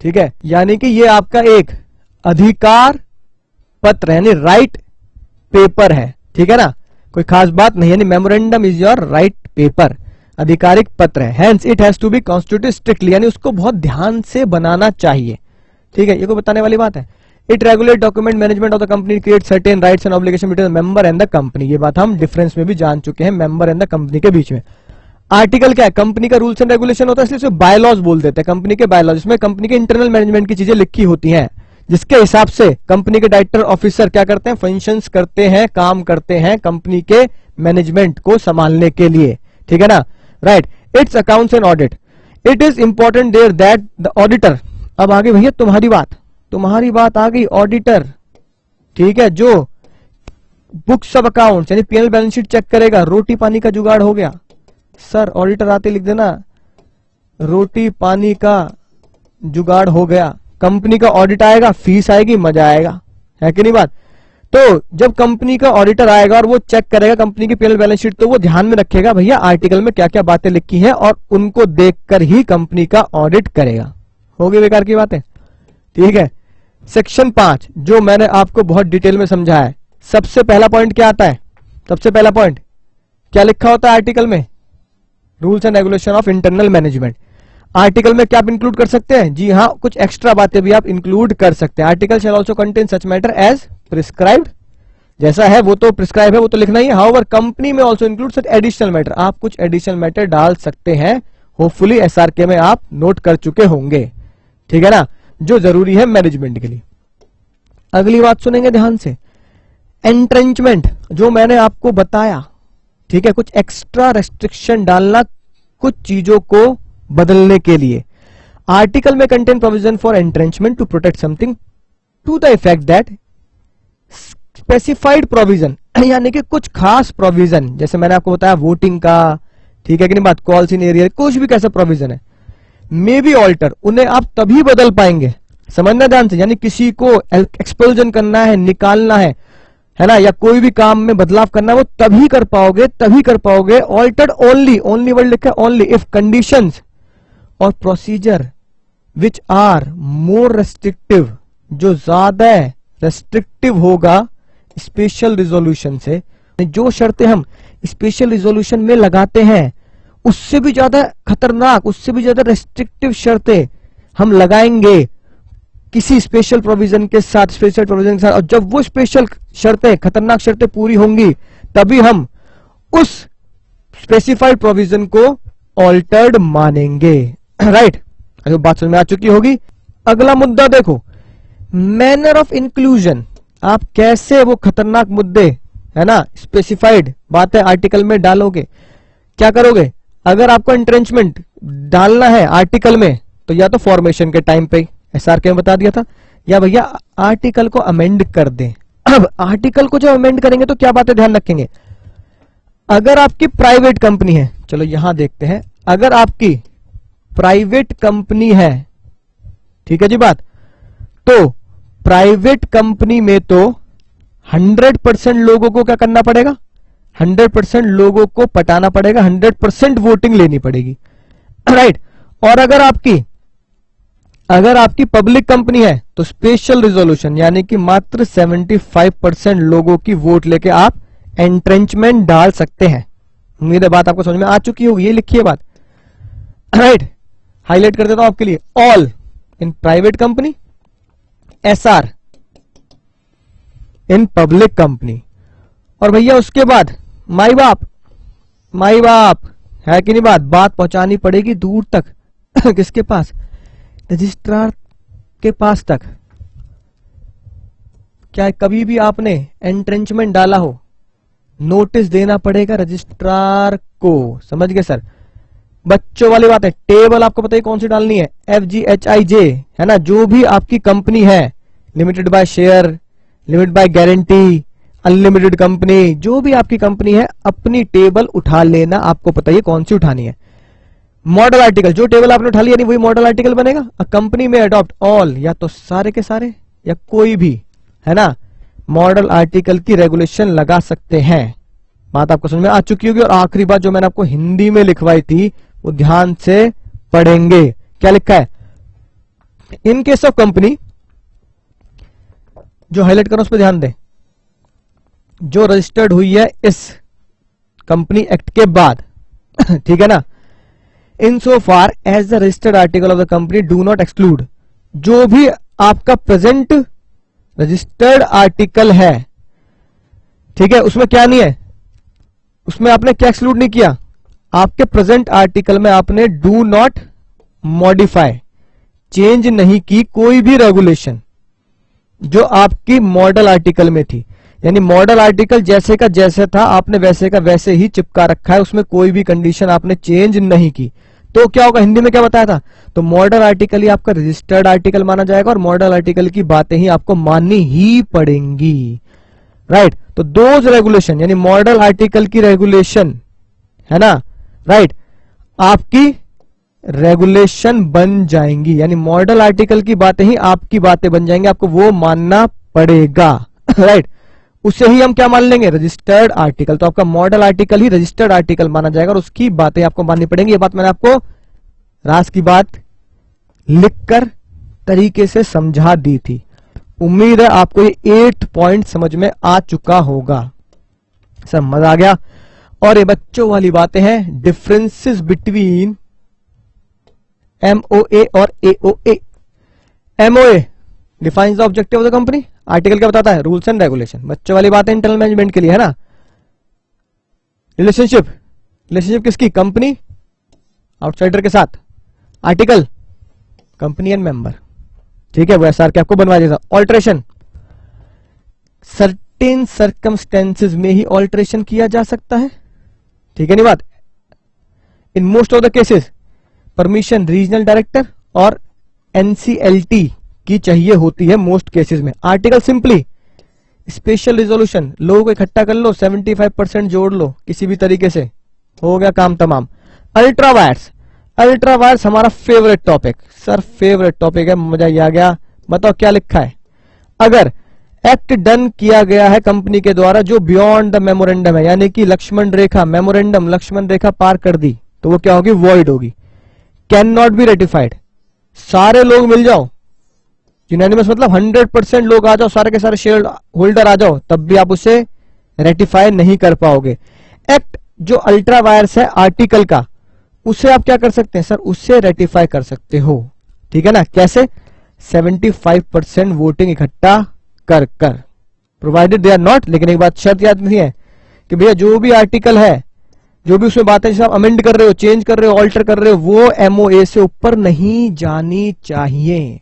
ठीक है, यानी कि ये आपका एक अधिकार पत्र यानी राइट पेपर है, ठीक है ना, कोई खास बात नहीं, यानी memorandum is your right paper, आधिकारिक पत्र है। Hence it has to be constituted strictly, यानी उसको बहुत ध्यान से बनाना चाहिए, ठीक है, ये कोई बताने वाली बात है। It regulate document management of the company, create certain rights and obligation between the member and the company, ये बात हम डिफरेंस में भी जान चुके हैं, मेंबर एंड द कंपनी के बीच में। आर्टिकल क्या है, कंपनी का रूल्स एंड रेगुलेशन होता है, इसलिए बायलॉज बोल देते हैं, कंपनी के बायलॉज, इसमें कंपनी के इंटरनल मैनेजमेंट की चीजें लिखी होती हैं, जिसके हिसाब से कंपनी के डायरेक्टर ऑफिसर क्या करते हैं, फंक्शंस करते हैं, काम करते हैं कंपनी के मैनेजमेंट को संभालने के लिए, ठीक है ना, right. Its accounts and audit, it is important there that the auditor, अब आगे भैया तुम्हारी बात आ गई, ऑडिटर, ठीक है, जो बुक्स ऑफ अकाउंट्स यानी पीएनएल बैलेंस शीट चेक करेगा, रोटी पानी का जुगाड़ हो गया। सर ऑडिटर आते लिख देना, रोटी पानी का जुगाड़ हो गया, कंपनी का ऑडिट आएगा, फीस आएगी, मजा आएगा, है कि नहीं बात। तो जब कंपनी का ऑडिटर आएगा और वो चेक करेगा कंपनी की पीएनएल बैलेंस शीट, तो वो ध्यान में रखेगा भैया आर्टिकल में क्या क्या बातें लिखी हैं, और उनको देखकर ही कंपनी का ऑडिट करेगा। होगी बेकार की बातें, ठीक है। सेक्शन 5 जो मैंने आपको बहुत डिटेल में समझाया है, सबसे पहला पॉइंट क्या आता है, सबसे पहला पॉइंट क्या लिखा होता है आर्टिकल में, rules and regulation of internal management. Article में क्या आप इंक्लूड कर सकते हैं, जी हाँ, कुछ एक्स्ट्रा बातें भी आप इंक्लूड कर सकते हैं। Article shall also contain such matter as prescribed, जैसा है वो तो प्रिस्क्राइब है, वो तो लिखना ही है। हाउएवर कंपनी में आल्सो इंक्लूड सच एडिशनल मैटर, आप कुछ एडिशनल मैटर डाल सकते हैं, होपफुली एसआरके में आप नोट कर चुके होंगे, ठीक है ना, जो जरूरी है मैनेजमेंट के लिए। अगली बात सुनेंगे ध्यान से, एंट्रेंचमेंट, जो मैंने आपको बताया, ठीक है, कुछ एक्स्ट्रा रेस्ट्रिक्शन डालना कुछ चीजों को बदलने के लिए। आर्टिकल में contain provision for entrenchment to protect something to the effect that specified provision, यानी कि कुछ खास प्रोविजन, जैसे मैंने आपको बताया वोटिंग का, ठीक है कि नहीं बात, कॉल्स इन एरिया, कुछ भी कैसा प्रोविजन है, मे बी ऑल्टर, उन्हें आप तभी बदल पाएंगे, समझना ध्यान से, यानी किसी को एक्सपल्जन करना है, निकालना है ना, या कोई भी काम में बदलाव करना है, वो तभी कर पाओगे, ऑल्टर्ड ओनली वर्ड लिखा है, ओनली इफ कंडीशंस और procedure which are more restrictive, जो ज्यादा रेस्ट्रिक्टिव होगा स्पेशल रिजोल्यूशन से, जो शर्तें हम स्पेशल रिजोल्यूशन में लगाते हैं उससे भी ज्यादा खतरनाक, उससे भी ज्यादा रेस्ट्रिक्टिव शर्तें हम लगाएंगे किसी स्पेशल प्रोविजन के साथ, स्पेशल प्रोविजन के साथ, और जब वो स्पेशल शर्तें, खतरनाक शर्तें पूरी होंगी, तभी हम उस स्पेसिफाइड प्रोविजन को ऑल्टर्ड मानेंगे, राइट। अगर बात समझ में आ चुकी होगी। अगला मुद्दा देखो, मैनर ऑफ इंक्लूजन, आप कैसे वो खतरनाक मुद्दे, है ना, स्पेसिफाइड बातें आर्टिकल में डालोगे, क्या करोगे। अगर आपको एंट्रेंचमेंट डालना है आर्टिकल में, तो या तो फॉर्मेशन के टाइम पे एसआरके में बता दिया था, या भैया आर्टिकल को अमेंड कर दें। अब आर्टिकल को जब अमेंड करेंगे तो क्या बातें ध्यान रखेंगे, अगर आपकी प्राइवेट कंपनी है, चलो यहां देखते हैं, अगर आपकी प्राइवेट कंपनी है, ठीक है जी बात, तो प्राइवेट कंपनी में तो 100% लोगों को क्या करना पड़ेगा, 100% लोगों को पटाना पड़ेगा, 100% वोटिंग लेनी पड़ेगी, राइट। और अगर आपकी पब्लिक कंपनी है तो स्पेशल रिजोल्यूशन, यानी कि मात्र 75% लोगों की वोट लेके आप एंट्रेंचमेंट डाल सकते हैं, उम्मीद है बात आपको समझ में आ चुकी होगी, ये लिखिए बात, राइट। हाईलाइट कर देता हूं आपके लिए, all in private company, SR in public company. और भैया उसके बाद माई बाप है कि नहीं, बात पहुंचानी पड़ेगी दूर तक किसके पास, रजिस्ट्रार के पास तक। क्या कभी भी आपने एंट्रेंचमेंट डाला हो, नोटिस देना पड़ेगा रजिस्ट्रार को, समझ गए सर। बच्चों वाली बात है, टेबल आपको पता है कौन सी डालनी है, FGHIJ है ना। जो भी आपकी कंपनी है, limited by share, limited by guarantee, unlimited company, जो भी आपकी कंपनी है, अपनी टेबल उठा लेना, आपको पता है कौन सी उठानी है। मॉडल आर्टिकल, जो टेबल आपने उठा लिया नहीं वही मॉडल आर्टिकल बनेगा। अ कंपनी में अडॉप्ट ऑल, या तो सारे के सारे या कोई भी, है ना, मॉडल आर्टिकल की रेगुलेशन लगा सकते हैं। बात आपको समझ में आ चुकी होगी। और आखिरी बात जो मैंने आपको हिंदी में लिखवाई थी वो ध्यान से पढ़ेंगे। क्या लिखा है, इन केस ऑफ कंपनी, जो हाईलाइट करो उस पर ध्यान दें, जो रजिस्टर्ड हुई है इस कंपनी एक्ट के बाद ठीक है ना, in so far as the registered article of the company do not exclude, जो भी आपका प्रेजेंट रजिस्टर्ड आर्टिकल है, ठीक है, उसमें क्या नहीं है, उसमें आपने क्या एक्सक्लूड नहीं किया, आपके प्रेजेंट आर्टिकल में आपने डू नॉट मॉडिफाई, चेंज नहीं की कोई भी रेगुलेशन जो आपकी मॉडल आर्टिकल में थी। यानी मॉडल आर्टिकल जैसे का जैसे था आपने वैसे का वैसे ही चिपका रखा है, उसमें कोई भी कंडीशन आपने चेंज नहीं की। तो क्या होगा, हिंदी में क्या बताया था, तो मॉडल आर्टिकल ही आपका रजिस्टर्ड आर्टिकल माना जाएगा और मॉडल आर्टिकल की बातें ही आपको माननी ही पड़ेंगी, राइट। तो दोज रेगुलेशन यानी मॉडल आर्टिकल की रेगुलेशन, है ना, राइट, आपकी रेगुलेशन बन जाएंगी, यानी मॉडल आर्टिकल की बातें ही आपकी बातें बन जाएंगी, आपको वो मानना पड़ेगा राइट। उसे ही हम क्या मान लेंगे, रजिस्टर्ड आर्टिकल। तो आपका मॉडल आर्टिकल ही रजिस्टर्ड आर्टिकल माना जाएगा और उसकी बातें आपको माननी पड़ेंगी। ये बात मैंने आपको रास की बात लिखकर तरीके से समझा दी थी। उम्मीद है आपको ये 8 पॉइंट समझ में आ चुका होगा, समझ आ गया। और ये बच्चों वाली बातें हैं, डिफरेंसेस बिटवीन MOA और AOA। MOA defines the objective of the company, article क्या बताता है, रूल्स एंड रेगुलेशन। बच्चों वाली बात है इंटरनल मैनेजमेंट के लिए, है ना। रिलेशनशिप किसकी, कंपनी आउटसाइडर के साथ, आर्टिकल कंपनी एंड मेंबर, ठीक है, वो SR के आपको बनवा देता। ऑल्ट्रेशन, सर्टेन सर्कमस्टेंसेज में ही ऑल्ट्रेशन किया जा सकता है, ठीक है नहीं बात। In most of the cases permission regional director और NCLT की चाहिए होती है मोस्ट केसेस में। आर्टिकल सिंपली स्पेशल रिजोल्यूशन, लोगों को इकट्ठा कर लो, 75% जोड़ लो, किसी भी तरीके से हो गया काम तमाम। अल्ट्रावायर्स हमारा favourite topic, sir favourite topic है, मजा ही आ गया। बताओ क्या लिखा है, अगर एक्ट डन किया गया है कंपनी के द्वारा जो बियॉन्ड द मेमोरेंडम है, यानी कि लक्ष्मण रेखा, मेमोरेंडम लक्ष्मण रेखा पार कर दी, तो वो क्या होगी, वॉइड होगी। कैन नॉट बी रेटिफाइड, सारे लोग मिल जाओ, यूनानिमस मतलब 100% लोग आ जाओ, सारे के सारे शेयर होल्डर आ जाओ, तब भी आप उसे रेटिफाई नहीं कर पाओगे। एक्ट जो अल्ट्रा वायर्स है आर्टिकल का, उसे आप क्या कर सकते हैं सर, उससे रेटिफाई कर सकते हो, ठीक है ना। कैसे, 75% वोटिंग इकट्ठा कर प्रोवाइडेड दे आर नॉट, लेकिन एक बात शर्त याद नहीं है कि भैया जो भी आर्टिकल है, जो भी उसमें बातें जैसे आप अमेंड कर रहे हो, चेंज कर रहे हो, ऑल्टर कर रहे हो, वो MOA से ऊपर नहीं जानी चाहिए।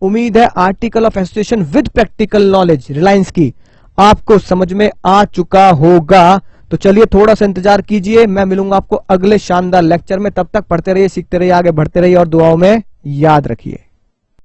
उम्मीद है article of association with practical knowledge Reliance की आपको समझ में आ चुका होगा। तो चलिए थोड़ा सा इंतजार कीजिए, मैं मिलूंगा आपको अगले शानदार लेक्चर में। तब तक पढ़ते रहिए, सीखते रहिए, आगे बढ़ते रहिए और दुआओं में याद रखिए।